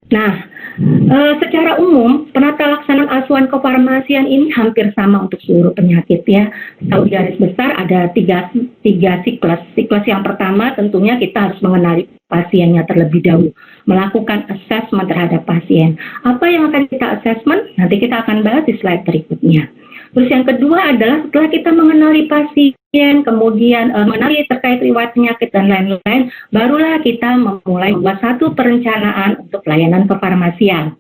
Nah, secara umum penata laksanaan asuhan kefarmasian ini hampir sama untuk seluruh penyakit ya. Kalau garis besar ada tiga siklus. Siklus yang pertama tentunya kita harus mengenali pasiennya terlebih dahulu, melakukan assessment terhadap pasien. Apa yang akan kita assessment? Nanti kita akan bahas di slide berikutnya. Terus yang kedua adalah setelah kita mengenali pasien, kemudian mengenali terkait riwayat penyakit dan lain-lain, barulah kita memulai membuat satu perencanaan untuk pelayanan kefarmasian.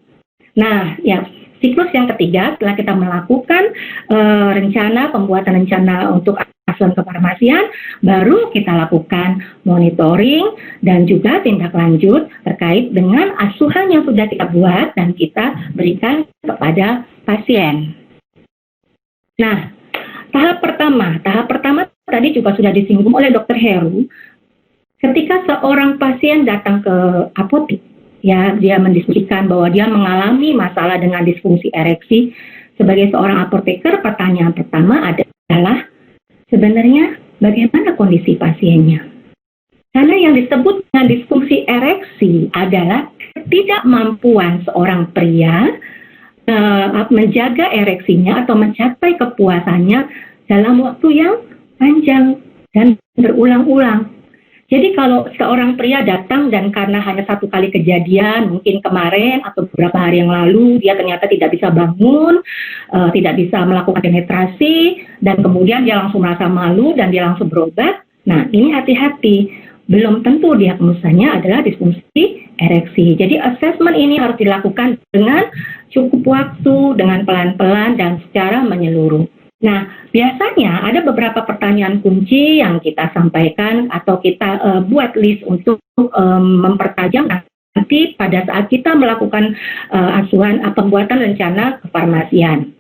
Nah, ya siklus yang ketiga setelah kita melakukan pembuatan rencana untuk asuhan kefarmasian, baru kita lakukan monitoring dan juga tindak lanjut terkait dengan asuhan yang sudah kita buat dan kita berikan kepada pasien. Nah, tahap pertama tadi juga sudah disinggung oleh Dr. Heru. Ketika seorang pasien datang ke apotek, ya dia mendiskusikan bahwa dia mengalami masalah dengan disfungsi ereksi. Sebagai seorang apoteker, pertanyaan pertama adalah sebenarnya bagaimana kondisi pasiennya? Karena yang disebut dengan disfungsi ereksi adalah ketidakmampuan seorang pria menjaga ereksinya atau mencapai kepuasannya dalam waktu yang panjang dan berulang-ulang. Jadi kalau seorang pria datang dan karena hanya satu kali kejadian, mungkin kemarin atau beberapa hari yang lalu, dia ternyata tidak bisa bangun, tidak bisa melakukan penetrasi, dan kemudian dia langsung merasa malu dan dia langsung berobat. Nah, ini hati-hati. Belum tentu diagnosanya adalah disfungsi ereksi. Jadi assessment ini harus dilakukan dengan cukup waktu, dengan pelan-pelan dan secara menyeluruh. Nah, biasanya ada beberapa pertanyaan kunci yang kita sampaikan atau kita buat list untuk mempertajam nanti pada saat kita melakukan pembuatan rencana kefarmasian.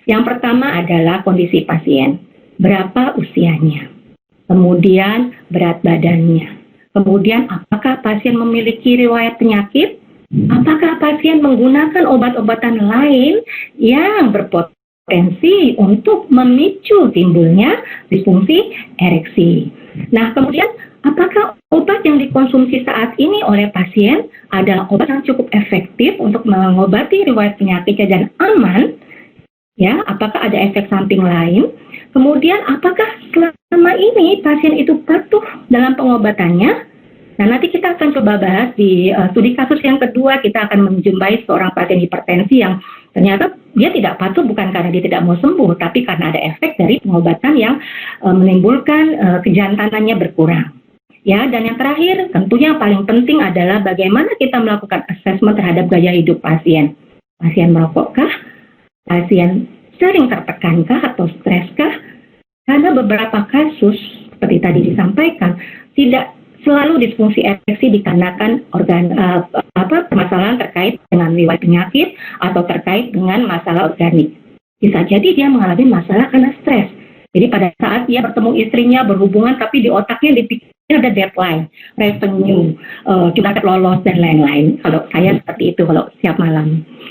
Yang pertama adalah kondisi pasien. Berapa usianya? Kemudian berat badannya. Kemudian apakah pasien memiliki riwayat penyakit? Apakah pasien menggunakan obat-obatan lain yang berpotensi untuk memicu timbulnya disfungsi ereksi? Nah, kemudian apakah obat yang dikonsumsi saat ini oleh pasien adalah obat yang cukup efektif untuk mengobati riwayat penyakitnya dan aman? Ya, apakah ada efek samping lain? Kemudian apakah selama ini pasien itu patuh dalam pengobatannya? Nah, nanti kita akan coba bahas di studi kasus yang kedua. Kita akan menjumpai seorang pasien hipertensi yang ternyata dia tidak patuh bukan karena dia tidak mau sembuh, tapi karena ada efek dari pengobatan yang menimbulkan kejantanannya berkurang. Ya, dan yang terakhir tentunya paling penting adalah bagaimana kita melakukan assessment terhadap gaya hidup pasien. Pasien merokokkah? Pasien sering tertekankah atau streskah? Karena beberapa kasus seperti tadi disampaikan tidak selalu disfungsi ereksi dikarenakan permasalahan terkait dengan riwayat penyakit atau terkait dengan masalah organik. Bisa jadi dia mengalami masalah karena stres. Jadi pada saat dia bertemu istrinya berhubungan tapi di otaknya dipikir ada deadline, revenue, kita lolos dan lain-lain. Kalau saya seperti itu kalau setiap malam.